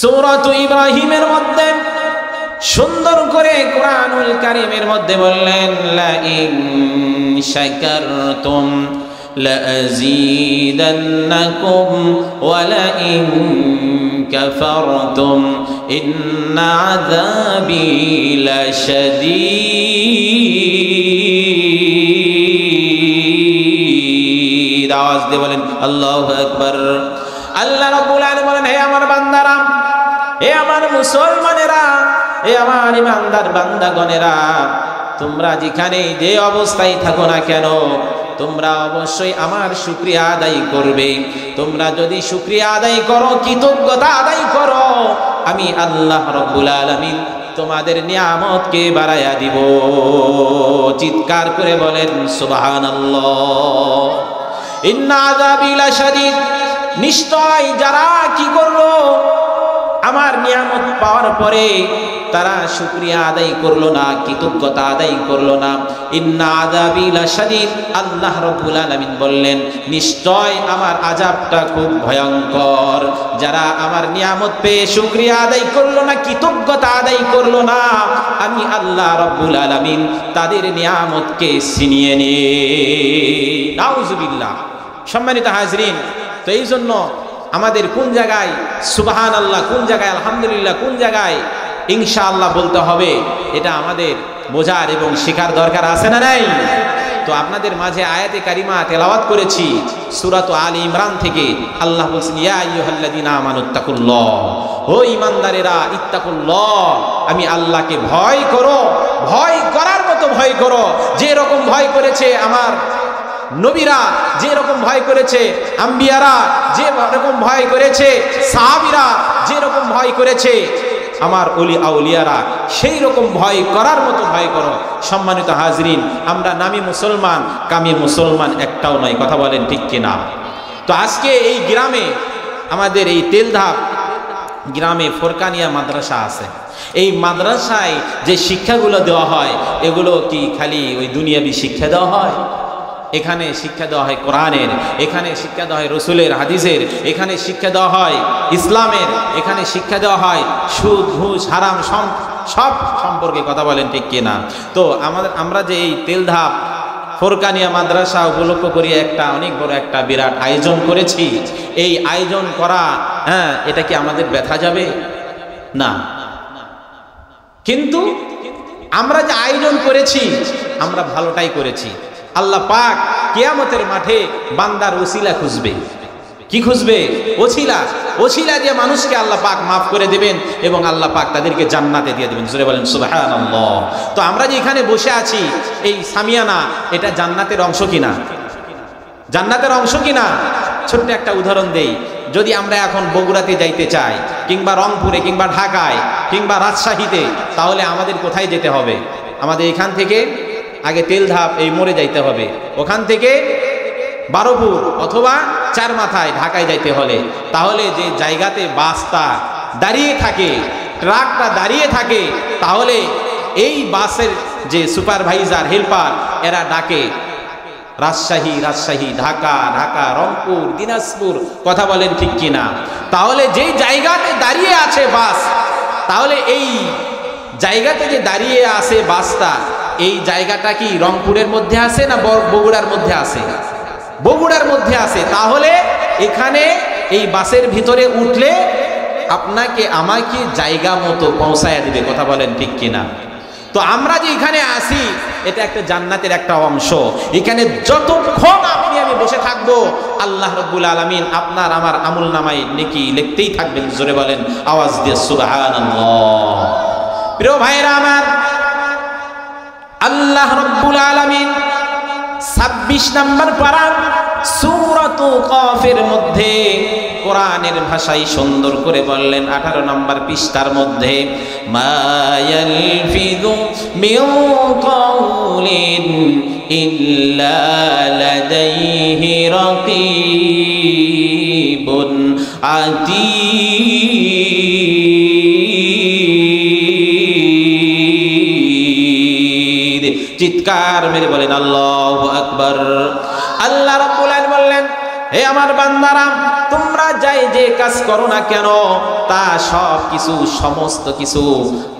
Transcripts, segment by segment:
সূরাত ইব্রাহিমের মধ্যে সুন্দর করে কুরআনুল কারীমের মধ্যে বললেন লা ইন শাকারতুম لأزيدنكم ولئن كفرتم إن عذابي لشديد আওয়াজ দিয়ে বলেন আল্লাহু আকবার। আল্লাহ রাব্বুল আলামিন বলেন, হে আমার বান্দারা, হে আমার মুসলমানেরা, হে আমার ইমানদার বান্দাগণেরা, তোমরা যেখানে যে অবস্থায় থাকো না কেন তোমরা অবশ্যই আমার শুকরিয়া আদায় করবে। তোমরা যদি শুকরিয়া আদায় করো, কৃতজ্ঞতা আদায় করো, আমি আল্লাহ রাব্বুল আলামিন তোমাদের নিয়ামতকে বাড়াইয়া দিব। চিৎকার করে বলেন সুবহানাল্লাহ। ইন্না আযাবি লাশাদীদ, নিশ্চয় যারা কি করলো আমার নিয়ামত পাওয়ার পরে তারা শুকরিয়া আদায় করলো না, কৃতজ্ঞতা আদায় করলো না, ইন্না আযাবি লাশাদীদ, আল্লাহ রাব্বুল আলামিন বললেন নিশ্চয় আমার আযাবটা খুব ভয়ঙ্কর। যারা আমার নিয়ামত পেয়ে শুকরিয়া আদায় করলো না, কৃতজ্ঞতা আদায় করলো না, আমি আল্লাহ রাব্বুল আলামিন তাদের নিয়ামতকে ছিনিয়ে নিই। নাউযুবিল্লাহ। সম্মানিত হাজরিন, তো এই জন্য আমাদের কোন জায়গায় সুবহানাল্লাহ, কোন জায়গায় আলহামদুলিল্লাহ, কোন জায়গায় ইনশাআল্লাহ বলতে হবে, এটা আমাদের বোঝার এবং শেখার দরকার আছে না নাই? তো আপনাদের মাঝে আয়াতে কারিমা তেলাওয়াত করেছি সূরাত আলী ইমরান থেকে। আল্লাহ বলছেন ইয়া আইয়ুহাল্লাযীনা আমানুত্তাকুল্লাহ, ও ঈমানদারেরা ইত্তাকুল্লাহ, আমি আল্লাহকে ভয় করো, ভয় করার মতো ভয় করো, যে রকম ভয় করেছে আমার নবীরা, যে রকম ভয় করেছে আম্বিয়ারা, যে রকম ভয় করেছে সাহাবীরা, যে রকম ভয় করেছে আমার ওলি আউলিয়ারা, সেই রকম ভয় করার মতো ভয় করো। সম্মানিত হাজরিন, আমরা নামী মুসলমান, কামি মুসলমান একটাও নয়, কথা বলেন ঠিক কিনা? তো আজকে এই গ্রামে, আমাদের এই তেলধাপ গ্রামে ফোরকানিয়া মাদ্রাসা আছে। এই মাদ্রাসায় যে শিক্ষাগুলো দেওয়া হয় এগুলো কি খালি ওই দুনিয়াবি শিক্ষা দেওয়া হয়? এখানে শিক্ষা দেওয়া হয় কোরআনের, এখানে শিক্ষা দেওয়া হয় রসুলের হাদিসের, এখানে শিক্ষা দেওয়া হয় ইসলামের, এখানে শিক্ষা দেওয়া হয় সুদ ঘুষ হারাম সব সম্পর্কে, কথা বলেন ঠিক কিনা? তো আমরা যে এই তেলধাপ ফোরকানিয়া মাদ্রাসা উপলক্ষ করি একটা অনেক বড় একটা বিরাট আয়োজন করেছি। এই আয়োজন করা, এটা কি আমাদের ব্যথা যাবে? না। কিন্তু আমরা যে আয়োজন করেছি আমরা ভালোটাই করেছি। আল্লাহ পাক কিয়ামতের মাঠে বান্দার ওসিলা খুঁজবে। কি খুঁজবে? ওসিলা। ওসিলা দিয়ে মানুষকে আল্লাহ পাক মাফ করে দেবেন এবং আল্লাহ পাক তাদেরকে জান্নাতে দিয়ে দেবেন। জোরে বলেন সুবহানাল্লাহ। তো আমরা যে এখানে বসে আছি, এই সামিয়ানা, এটা জান্নাতের অংশ কিনা? জান্নাতের অংশ কিনা? ছোট্ট একটা উদাহরণ দেই। যদি আমরা এখন বগুড়াতে যাইতে চাই, কিংবা রংপুরে, কিংবা ঢাকায়, কিংবা রাজশাহীতে, তাহলে আমাদের কোথায় যেতে হবে? আমাদের এখান থেকে আগে তেলধাপ এই মোড়ে যাইতে হবে, ওখান থেকে বারোপুর অথবা চারমাথায় ঢাকায় যাইতে হলে, তাহলে যে জায়গাতে বাসটা দাঁড়িয়ে থাকে, ট্রাকটা দাঁড়িয়ে থাকে, তাহলে এই বাসের যে সুপারভাইজার, হেল্পার, এরা ডাকে রাজশাহী, রাজশাহী, ঢাকা, ঢাকা, রংপুর, দিনাজপুর, কথা বলেন ঠিক কিনা? তাহলে যেই জায়গাতে দাঁড়িয়ে আছে বাস, তাহলে এই জায়গাতে যে দাঁড়িয়ে আছে বাসটা, এই জায়গাটা কি রংপুরের মধ্যে আছে না বগুড়ার মধ্যে আছে? বগুড়ার মধ্যে আছে। তাহলে এখানে এই বাসের ভিতরে উঠলে আপনাকে আমাকে জায়গা মতো পৌঁছায়া দিবে, কথা বলেন ঠিক কিনা? তো আমরা যে এখানে আসি, এটা একটা জান্নাতের একটা অংশ। এখানে যতক্ষণ আপনি আমি বসে থাকবো, আল্লাহ রাব্বুল আলামিন আপনার আমার আমলনামায় নেকি লিখতেই থাকবেন। জোরে বলেন আওয়াজ দিয়ে সুবহানাল্লাহ। প্রিয় ভাইরা আমার, আল্লাহ রাব্বুল আলামিন 26 নম্বর পারা সূরাত কাফের মধ্যে কোরআনের ভাষায় সুন্দর করে বললেন 18 নম্বর পৃষ্ঠার মধ্যে, মা ইয়ালফিযু মিন কাউলিন ইল্লা লাদাইহি রাকীবুন আতীদ। চিৎকার মেরে বলেন আল্লাহু আকবার। আল্লাহ রাব্বুল আলামিন বললেন, হে আমার বান্দারা, তোমরা যাই যে কাজ করো না কেন তা সব কিছু সমস্ত কিছু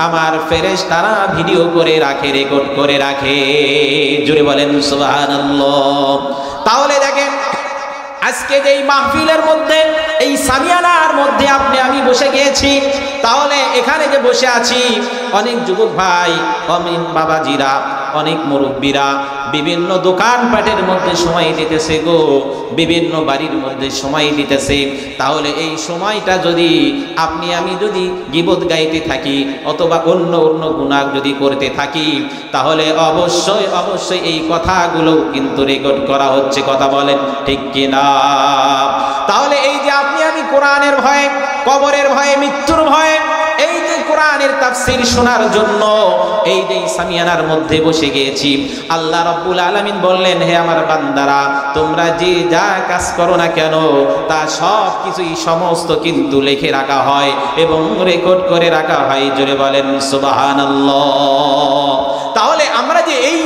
আমার ফেরেশতারা ভিডিও করে রাখে, রেকর্ড করে রাখে। জোরে বলেন সুবহানাল্লাহ। তাহলে দেখেন আজকে যেই মাহফিলের মধ্যে, এই সামিয়ানার মধ্যে আপনি আমি বসে গিয়েছি, তাহলে এখানে যে বসে আছি অনেক যুবক ভাই, অমিন বাবাজিরা, অনেক মুরব্বীরা বিভিন্ন দোকানপাটের মধ্যে সময় দিতেছে গো, বিভিন্ন বাড়ির মধ্যে সময় দিতেছে। তাহলে এই সময়টা যদি আপনি আমি যদি গীবত গাইতে থাকি অথবা অন্য অন্য গুনাহ যদি করতে থাকি, তাহলে অবশ্যই অবশ্যই এই কথাগুলো কিন্তু রেকর্ড করা হচ্ছে। কথা বলেন ঠিক কিনা? তাহলে এই যে আপনি আমি কোরআনের ভয়ে, কবরের ভয়ে, মৃত্যুর ভয়ে এই যে কোরআনের তাফসীর শোনার জন্য এই যে সামিয়ানার মধ্যে বসে গিয়েছি, আল্লাহ রাব্বুল আলামিন বললেন, হে আমার বান্দারা, তোমরা যে যা কাজ করো না কেন তা সব কিছুই সমস্ত কিন্তু লিখে রাখা হয় এবং রেকর্ড করে রাখা হয়। জোরে বলেন সুবহানাল্লাহ। তাহলে আমরা যে এই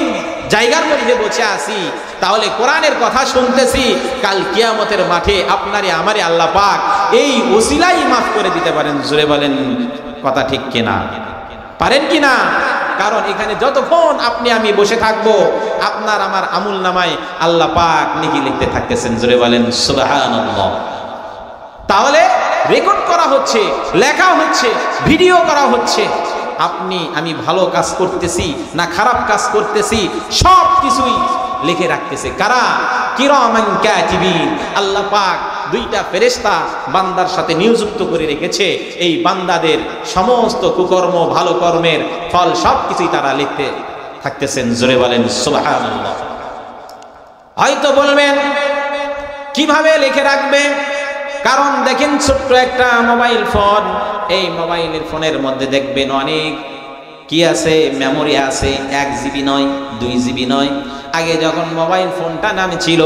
জায়গার মধ্যে বসে আছি, তাহলে কোরআনের কথা শুনতেছি, কাল কিয়ামতের মাঠে আপনারে আমারে আল্লাহ পাক এই ওসিলাই মাফ করে দিতে পারেন। জোরে বলেন কথা ঠিক কিনা? পারেন কিনা? কারণ এখানে যতক্ষণ আপনি আমি বসে থাকবো, আপনার আমার আমুল নামায় আল্লাহ পাক নেকি লিখতে থাকতেছেন। জোরে বলেন সুবহানাল্লাহ। তাহলে রেকর্ড করা হচ্ছে, লেখা হচ্ছে, ভিডিও করা হচ্ছে। আপনি আমি ভালো কাজ করতেছি না খারাপ কাজ করতেছি সব কিছুই লিখে রাখতেছে কারা? কিরামান কাতিবিন। আল্লাহ পাক দুইটা ফেরেশতা বান্দার সাথে নিযুক্ত করে রেখেছে। এই বান্দাদের সমস্ত কুকর্ম ভালো কর্মের ফল সব কিছুই তারা লিখতে থাকতেছেন। জোরে বলেন সুবহানাল্লাহ। হয়তো বলবেন কিভাবে লিখে রাখবে? কারণ দেখেন ছোট্ট একটা মোবাইল ফোন, এই মোবাইলের ফোনের মধ্যে দেখবেন অনেক কি আছে, মেমোরি আছে। 1 জিবি নয়, 2 জিবি নয়। আগে যখন মোবাইল ফোনটা নামে ছিল,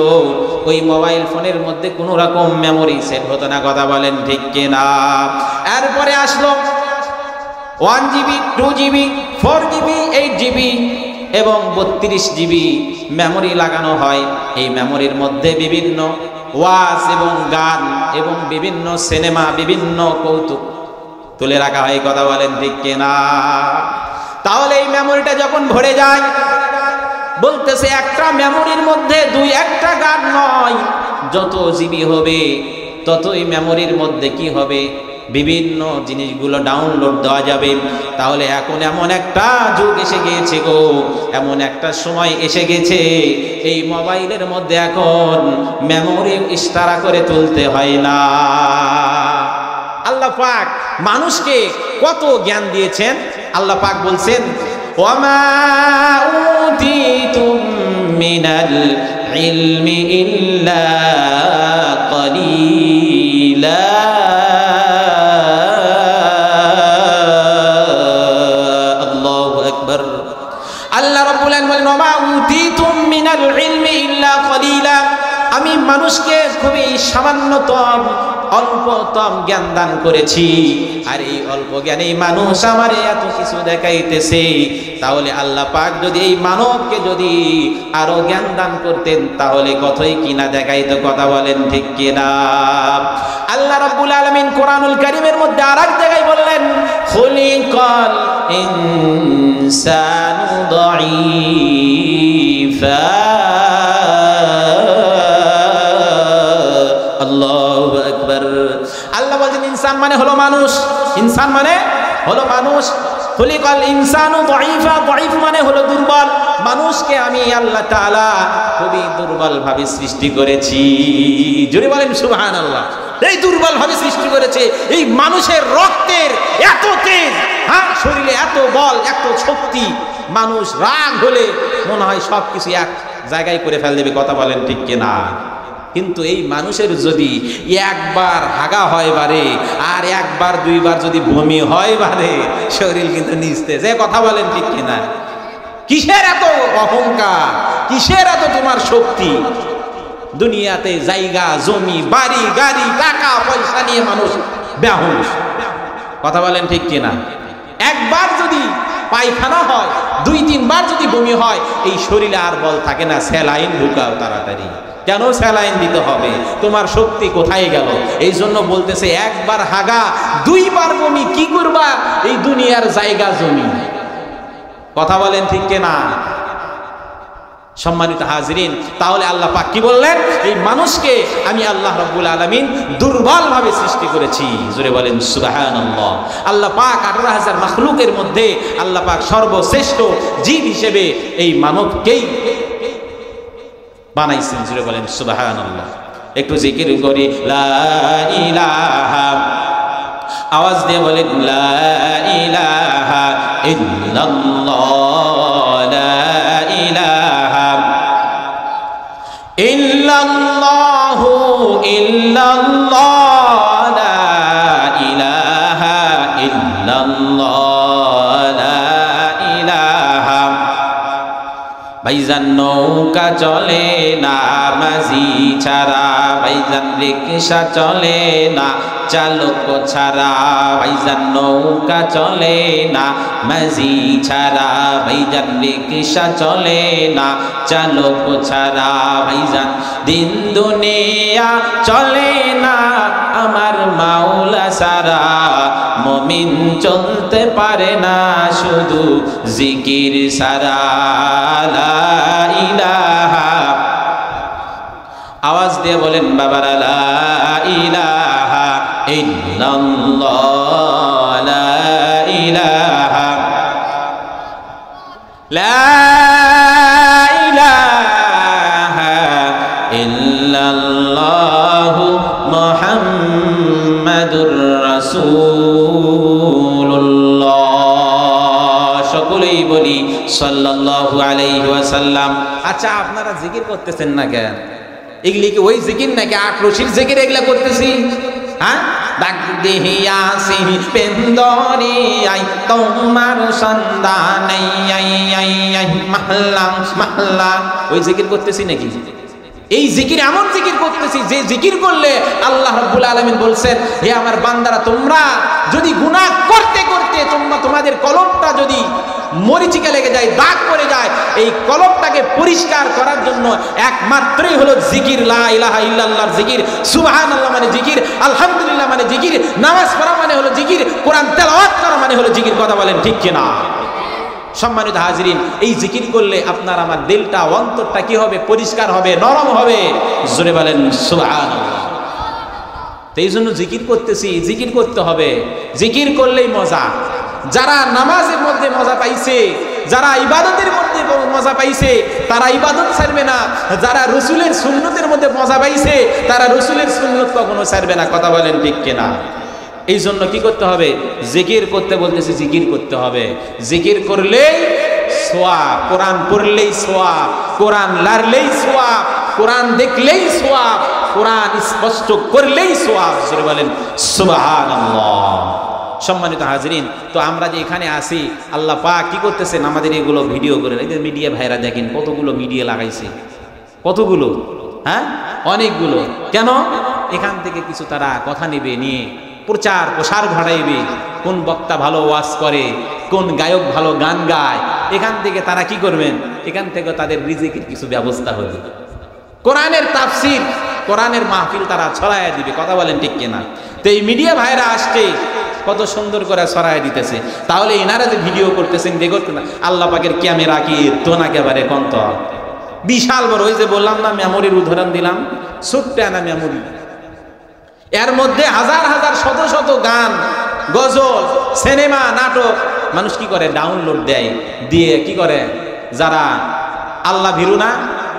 ওই মোবাইল ফোনের মধ্যে কোনো রকম মেমোরি সেট হতো না। কথা বলেন ঠিক কিনা? এরপরে আসলো 1 জিবি, 2 জিবি, 4 জিবি, 8 জিবি এবং 32 জিবি মেমোরি লাগানো হয়। এই মেমোরির মধ্যে বিভিন্ন ওয়াজ এবং গান এবং বিভিন্ন সিনেমা, বিভিন্ন কৌতুক তুলে রাখা হয়। কথা বলেন ঠিক কিনা? তাহলে এই মেমোরিটা যখন ভরে যায়, বলতেছে একটা মেমোরির মধ্যে 2-1টা গান নয়, যত জিবি হবে ততই মেমোরির মধ্যে কি হবে, বিভিন্ন জিনিসগুলো ডাউনলোড দেওয়া যাবে। তাহলে এখন এমন একটা যুগ এসে গিয়েছে গো, এমন একটা সময় এসে গেছে, এই মোবাইলের মধ্যে এখন মেমোরি ইস্তারা করে তুলতে হয় না। আল্লাহ পাক মানুষকে কত জ্ঞান দিয়েছেন। আল্লাহ পাক বলছেন, ওয়ামা উতিতুম মিনাল ইলমি ইল্লা কলিলা। আল্লাহু আকবার। আল্লাহ রাব্বুল আলামিন বলেন, ওয়ামা উতিতুম মিনাল ইলমি ইল্লা কলিলা। আমি মানুষকে খুবই সামান্যতম অল্পতম জ্ঞান দান করেছি, আর এই অল্প জ্ঞানে মানুষ আমারে এত কিছু দেখাইতেছে। তাহলে আল্লাহ পাক যদি এই মানবকে যদি আরো জ্ঞান দান করতেন, তাহলে কতই কিনা দেখাইতো। কথা বলেন ঠিক কিনা? আল্লাহ রাব্বুল আলামিন কোরআনুল কারীমের মধ্যে আরেক জায়গায় বললেন, খুলিকাল ইনসানু দাঈফা। আল্লাহু আকবার। আল্লাহ বলেন ইনসান মানে হলো মানুষ, ইনসান মানে হলো মানুষ। খুলিকাল ইনসানু দাঈফা, দাঈফ মানে হলো দুর্বল। মানুষকে আমি আল্লাহ তাআলা খুবই দুর্বল ভাবে সৃষ্টি করেছি। জোরে বলেন সুবহানাল্লাহ। এই দুর্বল ভাবে সৃষ্টি করেছে। এই মানুষের রক্তের এত তেজ, হ্যাঁ, শরীরে এত বল, এত শক্তি, মানুষ রাগ হলে মনে হয় সবকিছু এক জায়গায় করে ফেল দেবে। কথা বলেন ঠিক কিনা? কিন্তু এই মানুষের যদি একবার হাগা হয় বারে, আর একবার দুইবার যদি বমি হয় বারে, শরীর কিন্তু নিস্তেজ। কথা বলেন ঠিক কিনা? কিসের এত অহংকার, কিসের এত তোমার শক্তি? দুনিয়াতে জায়গা জমি বাড়ি গাড়ি টাকা পয়সা নিয়ে মানুষ বেহুশ। কথা বলেন ঠিক কিনা? একবার যদি পায়খানা হয়, 2-3 বার যদি বমি হয়, এই শরীরে আর বল থাকে না, স্যালাইন ঢুকাও তাড়াতাড়ি। কেন স্যালাইন দিতে হবে? তোমার শক্তি কোথায় গেল? এই জন্য বলতেছে একবার হাগা 2 বার বমি, কি করবা এই দুনিয়ার জায়গা জমি? কথা বলেন ঠিক কিনা? সম্মানিত হাজিরিন, তাহলে আল্লাহ পাক কি বললেন? এই মানুষকে আমি আল্লাহ রাব্বুল আলামিন দুর্বল ভাবে সৃষ্টি করেছি। জোরে বলেন সুবহানাল্লাহ। আল্লাহ পাক 18,000 মাখলুকের মধ্যে আল্লাহ পাক সর্বশ্রেষ্ঠ জীব হিসেবে এই মানবকেই বানাইছেন। জোরে বলেন সুবহানাল্লাহ। একটু জিকির করি লা ইলাহা, আওয়াজ দিয়ে বলেন লা ইলাহা ইল্লাল্লাহ, লা ইলাহা ইল্লাল্লাহু ইল্লাল্লাহ, লা ইলাহা ইল্লাল্লাহ, লা ইলাহা। ভাইজান নৌকা চলে না মাঝি ছাড়া, ভাইজান রিকশা চলে না চালক ছাড়া, ভাইজান নৌকা চলে না মাঝি ছাড়া, ভাইজান রিকশা চলে না চালক ছাড়া, ভাইজান দিন দুনিয়া চলে না আমার মাওলা ছাড়া, মুমিন চলতে পারে না শুধু জিকির ছাড়া। লা ইলাহা, আওয়াজ দিয়ে বলেন বাবারা লা ইলাহা ইল্লাল্লাহ, লা ইলাহা, লা ইলাহা ইল্লাল্লাহ মুহাম্মাদুর রাসূলুল্লাহ। সকলেই বলি সাল্লাল্লাহু আলাইহি ওয়াসাল্লাম। আচ্ছা, আপনারা জিকির করতেছেন না কেন? এগুলি কি ওই জিকির নাকি আক্রোশীর জিকির এগুলা করতেছি? হ্যাঁ, ডাক দিহিয়াছি পেন্দরি আই তোমার সন্ধানে আই আই আই মহল্লা মহল্লা, ওই জিকির করতেছি নাকি? এই জিকির এমন জিকির করতেছি যে জিকির করলে আল্লাহ রাব্বুল আলামিন বলছেন, হে আমার বান্দারা, তোমরা যদি গুনাহ করতে করতে তোমাদের কলবটা যদি মরিচিকা লেগে যায়, দাগ পড়ে যায়, এই কলবটাকে পরিষ্কার করার জন্য একমাত্রই হলো জিকির। লা ইলাহা ইল্লাল্লাহর জিকির, সুবহানাল্লাহ মানে জিকির, আলহামদুলিল্লাহ মানে জিকির, নামাজ পড়া মানে হলো জিকির, কোরআন তেলাওয়াত করা মানে হলো জিকির। কথা বলেন ঠিক কিনা? সম্মানিত হাজিরিন, এই জিকির করলে আপনার আমার দিলটা, অন্তরটা কি হবে? পরিষ্কার হবে, নরম হবে। জোরে বলেন সুবহানাল্লাহ। তো এই জন্য জিকির করতেছি, জিকির করতে হবে। জিকির করলেই মজা। যারা নামাজের মধ্যে মজা পাইছে, যারা ইবাদতের মধ্যে মজা পাইছে, তারা ইবাদত ছাড়বে না। যারা রসুলের সুন্নতের মধ্যে মজা পাইছে, তারা রসুলের সুন্নত কখনো ছাড়বে না। কথা বলেন ঠিক কিনা? এই জন্য কি করতে হবে? জিকির করতে বলতেছি, জিকির করতে হবে। জিকির করলেই সোয়াব, কোরআন পড়লেই সোয়াব, কোরআন লাড়লেই সোয়াব, কোরআন দেখলেই সোয়াব, কোরআন স্পষ্ট করলেই সোয়াব। জোরে বলেন সুবহানাল্লাহ। সম্মানিত হাজিরিন, তো আমরা যে এখানে আসি, আল্লাহ পাক কি করতেছেন? আমাদের এগুলো ভিডিও করে, এই যে মিডিয়া ভাইরা দেখেন কতগুলো মিডিয়া লাগাইছে, কতগুলো, হ্যাঁ অনেকগুলো। কেন? এখান থেকে কিছু তারা কথা নেবে, নিয়ে প্রচার প্রসার ঘটাইবে। কোন বক্তা ভালো ওয়াজ করে, কোন গায়ক ভালো গান গায়, এখান থেকে তারা কি করবেন? এখান থেকে তাদের রিজিকের কিছু ব্যবস্থা হবে। কোরআনের তাফসীর, কোরআনের মাহফিল তারা ছড়াইয়া দিবে। কথা বলেন ঠিক কিনা? তো এই মিডিয়া ভাইরা আসছে, কত সুন্দর করে ছড়াইয়া দিতেছে। তাহলে এনারা যে ভিডিও করতেছেন, দেখুন আল্লাহ পাকের ক্যামেরা কি তো না একেবারে কন্ত বিশাল বড়। ওই যে বললাম না, মেমোরির উদাহরণ দিলাম, ছোট্ট না মেমোরি, এর মধ্যে হাজার হাজার শত শত গান, গজল, সিনেমা, নাটক মানুষ কি করে? ডাউনলোড দেয়, দিয়ে কি করে? যারা আল্লাহ ভীরু না,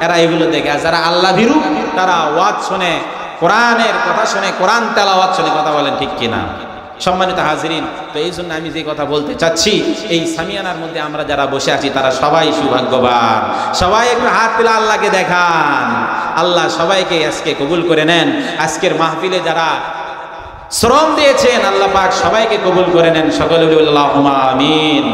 এরা এগুলো দেখে। আর যারা আল্লাহ ভীরু, তারা ওয়াজ শুনে, কোরআনের কথা শুনে, কোরআন তেলাওয়াত শুনে। কথা বলেন ঠিক কিনা? সম্মানিত হাজিরিন, তো এই জন্য আমি যে কথা বলতে চাচ্ছি, এই সামিয়ানার মধ্যে আমরা যারা বসে আছি তারা সবাই সৌভাগ্যবান। সবাই একটু হাত তুলে আল্লাহকে দেখান। আল্লাহ সবাইকে আজকে কবুল করে নেন। আজকের মাহফিলে যারা শ্রম দিয়েছেন, আল্লাহ পাক সবাইকে কবুল করে নেন। সকলে বলি আল্লাহুম্মা আমিন।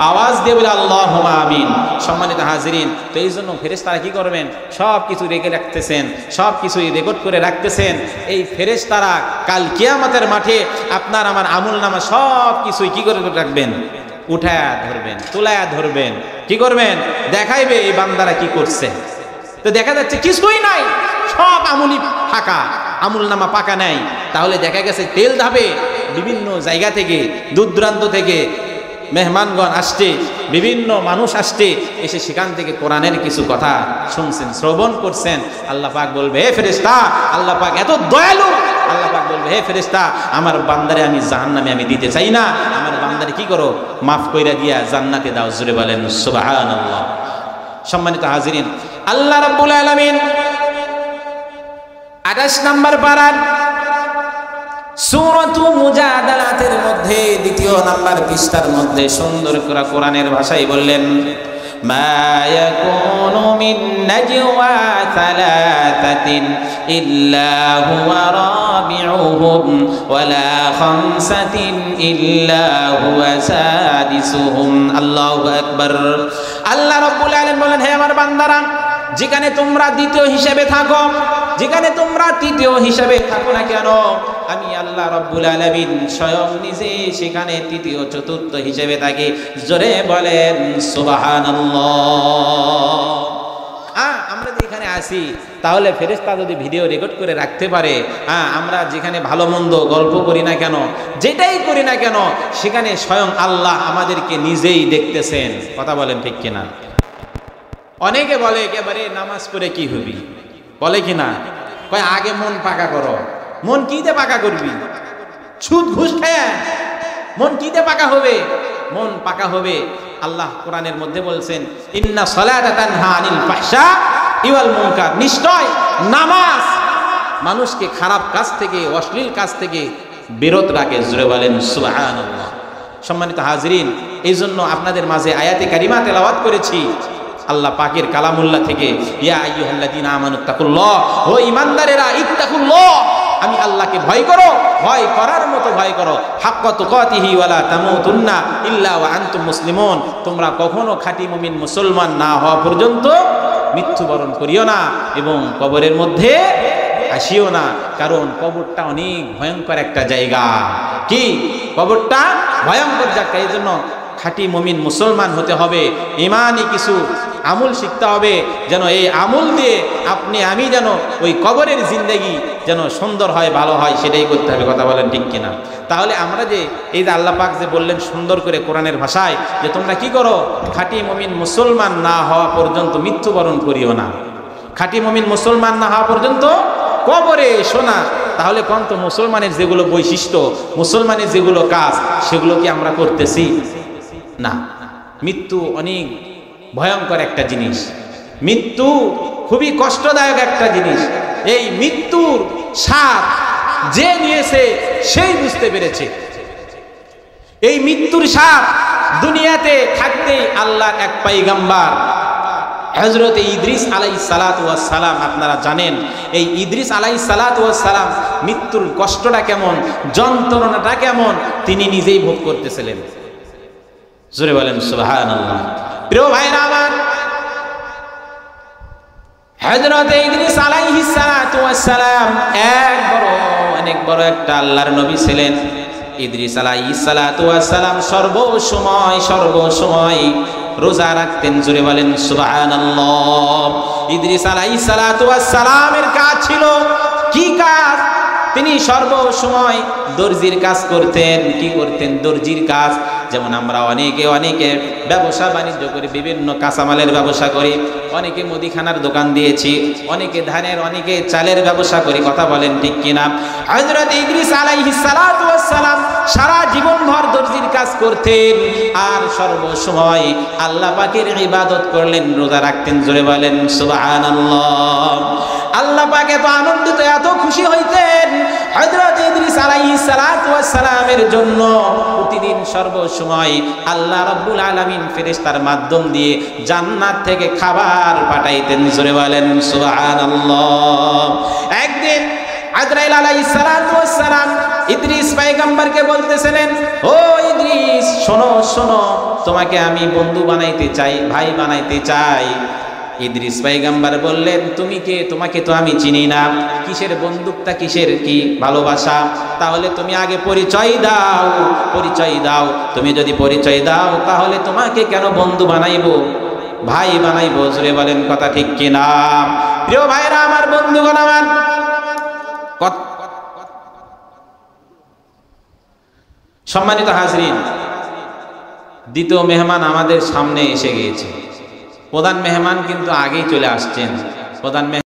আওয়াজ দিয়ে বলি আল্লাহুম্মা আমিন। সম্মানিত হাজিরিন, তো এই জন্য ফেরেশতারা কি করবেন? সব কিছু রেখে রাখতেছেন, সব কিছুই রেকর্ড করে রাখতেছেন। এই ফেরেশতারা কাল কিয়ামতের মাঠে আপনার আমার আমলনামা সব কিছুই কি করে রাখবেন? উঠায়া ধরবেন, তোলায়া ধরবেন। কি করবেন? দেখাইবে এই বান্দারা কি করছে। তো দেখা যাচ্ছে কিছুই নাই, সব আমুলি ফাঁকা, আমুল নামা পাকা নাই। তাহলে দেখা গেছে তেল ধাবে বিভিন্ন জায়গা থেকে, দূর দূরান্ত থেকে মেহমানগণ আসছে, বিভিন্ন মানুষ আসছে, এসে সেখান থেকে কোরআনের কিছু কথা শুনছেন, শ্রবণ করছেন। আল্লাহ পাক বলবে, হে ফেরেশতা, আল্লাহ পাক এত দয়ালু, আল্লাহ পাক বলবে, হে ফেরেশতা, আমার বান্দারে আমি জাহান্নামে আমি দিতে চাই না, আমার বান্দারে কি করো, মাফ কইরা দিয়া জান্নাতে দাও। জোরে বলেন সুবহানাল্লাহ। সম্মানিত হাজিরিন, আল্লাহ রাব্বুল আলামিন 28 নম্বর পারার সূরাতু মুজাদালাতের মধ্যে 2 নম্বর পৃষ্ঠার মধ্যে সুন্দর করে কোরআনের ভাষায় বললেন, মা ইয়াকুনু মিন নাজওয়া সালাসাতিন ইল্লা হুয়া রাবিউহুম ওয়ালা খামসাতিন ইল্লা হুয়া সাদিসুহুম। আল্লাহু আকবার। আল্লাহ রাব্বুল আলামিন বলেন, হে আমার বান্দারা, যেখানে তোমরা দ্বিতীয় হিসেবে থাকো, যেখানে তোমরা তৃতীয় হিসেবে থাকো না কেন, আমি আল্লাহ রাব্বুল আলামিন স্বয়ং নিজে সেখানে তৃতীয় চতুর্থ হিসেবে থাকি। জোরে বলেন সুবহানাল্লাহ। আমরা যেখানে আসি, তাহলে ফেরেশতা যদি ভিডিও রেকর্ড করে রাখতে পারে, আমরা যেখানে ভালো মন্দ গল্প করি না কেন, যেটাই করি না কেন, সেখানে স্বয়ং আল্লাহ আমাদেরকে নিজেই দেখতেছেন। কথা বলেন ঠিক কিনা? অনেকে বলে একেবারে নামাজ পড়ে কি হবি, বলে কি না, কয় আগে মন পাকা করো। মন কিতে পাকা করবি? সুদ ঘুষ খায় মন কিতে পাকা হবে? মন পাকা হবে, আল্লাহ কোরআনের মধ্যে বলছেন, ইন্না সালাতা তানহা আনিল ফাহশা ওয়াল মুনকার। নিশ্চয় নামাজ মানুষকে খারাপ কাজ থেকে, অশ্লীল কাজ থেকে বিরত রাখে। জোরে বলেন সুবহানাল্লাহ। সম্মানিত হাজিরিন, এই জন্য আপনাদের মাঝে আয়াতে কারিমা তেলাওয়াত করেছি আল্লাহ পাকের কালামুল্লাহ থেকে, ইয়া আইয়ুহাল্লাযীনা আমানুত্তাকুল্লাহ, ও ঈমানদারেরা, ইত্তাকুল্লাহ, আমি আল্লাহকে ভয় করো, ভয় করার মতো ভয় করো, হাক্কা তুকাতিহি ওয়ালা তামুতুন্না ইল্লা ওয়া আনতুম মুসলিমুন। তোমরা কখনো খাঁটি মুমিন মুসলমান না হওয়া পর্যন্ত মৃত্যুবরণ করিও না এবং কবরের মধ্যে আসিও না, কারণ কবরটা অনেক ভয়ঙ্কর একটা জায়গা। কি কবরটা ভয়ঙ্কর জায়গা। এই জন্য খাঁটি মুমিন মুসলমান হতে হবে, ইমানি কিছু আমল শিখতে হবে, যেন এই আমল দিয়ে আমি যেন ওই কবরের জিন্দেগি যেন সুন্দর হয়, ভালো হয়, সেটাই করতে হবে। কথা বলেন ঠিক কিনা? তাহলে আমরা যে এই যে আল্লাহ পাক যে বললেন সুন্দর করে কোরআনের ভাষায়, যে তোমরা কি করো, খাঁটি মুমিন মুসলমান না হওয়া পর্যন্ত মৃত্যুবরণ করিও না, খাঁটি মুমিন মুসলমান না হওয়া পর্যন্ত কবরে এসো না। তাহলে কোন তো মুসলমানের যেগুলো বৈশিষ্ট্য, মুসলমানের যেগুলো কাজ, সেগুলো কি আমরা করতেছি না? মৃত্যু অনেক ভয়ঙ্কর একটা জিনিস, মৃত্যু খুবই কষ্টদায়ক একটা জিনিস। এই মৃত্যুর স্বাদ যে নিয়েছে সেই বুঝতে পেরেছে। এই মৃত্যুর স্বাদ দুনিয়াতে থাকতেই আল্লাহর এক পয়গম্বর হযরত ইদ্রিস আলাইহিস সালাতু ওয়াস সালাম, আপনারা জানেন এই ইদ্রিস আলাইহিস সালাতু ওয়াস সালাম মৃত্যুর কষ্টটা কেমন, যন্ত্রণাটা কেমন, তিনি নিজেই ভোগ করতেছিলেন। জোরে বলেন সুবহানাল্লাহ। প্রিয় ভাইরা আমার, হযরত ইদ্রিস আলাইহিস সালাতু ওয়াস সালাম অনেক বড় একটা আল্লাহর নবী ছিলেন। ইদ্রিস আলাইহিস সালাতু ওয়াস সালাম সর্বসময় রোজা রাখতেন। জোরে বলেন সুবহানাল্লাহ। ইদ্রিস আলাইহিস সালাতু ওয়াস সালামের কাজ ছিল কি কাজ? তিনি সর্বসময় দর্জির কাজ করতেন। কি করতেন? দর্জির কাজ। যেমন আমরা অনেকে ব্যবসা বাণিজ্য করি, বিভিন্ন কাঁচামালের ব্যবসা করি, অনেকে মুদিখানার দোকান দিয়েছি, অনেকে ধানের, অনেকে চালের ব্যবসা করি। কথা বলেন ঠিক কিনা? হযরত ইদ্রিস আলাইহিস সালাতু ওয়াস সালাম সারা জীবনভর দর্জির কাজ করতেন আর সর্বসময় আল্লাহ পাকের ইবাদত করলেন, রোজা রাখতেন। জোরে বলেন সুবহানাল্লাহ। আল্লাহ পাক এত আনন্দিত, এত খুশি হইতেন হযরত ইদ্রিস আলাইহিস সালাতু ওয়াস সালামের জন্য প্রতিদিন সর্বসময় আল্লাহ রাব্বুল আলামিন ফেরেশতার মাধ্যম দিয়ে জান্নাত থেকে খাবার পাঠাইতেন। জোরে বলেন সুবহানাল্লাহ। একদিন আজরাইল আলাইহিস সালাতু ওয়াস সালাম ইদ্রিস পয়গম্বরকে বলতেছিলেন, ও ইদ্রিস, শোনো, তোমাকে আমি বন্ধু বানাইতে চাই, ভাই বানাইতে চাই। ইদ্রিস পয়গম্বর বললেন, তুমি কে? তোমাকে তো আমি চিনি না, কিসের বন্ধুত্বটা, কিসের কি ভালোবাসা? তাহলে তুমি আগে পরিচয় দাও। তুমি যদি পরিচয় দাও তাহলে তোমাকে কেন বন্ধু বানাইবো? ভাই বানাইবো। জোরে বলেন কথা ঠিক কিনা? প্রিয় ভাইরা আমার, বন্ধুগণ আমার, সম্মানিত হাজরিন, দ্বিতীয় মেহমান আমাদের সামনে এসে গিয়েছে। প্রধান মেহমান কিন্তু আগেই চলে আসছেন। প্রধান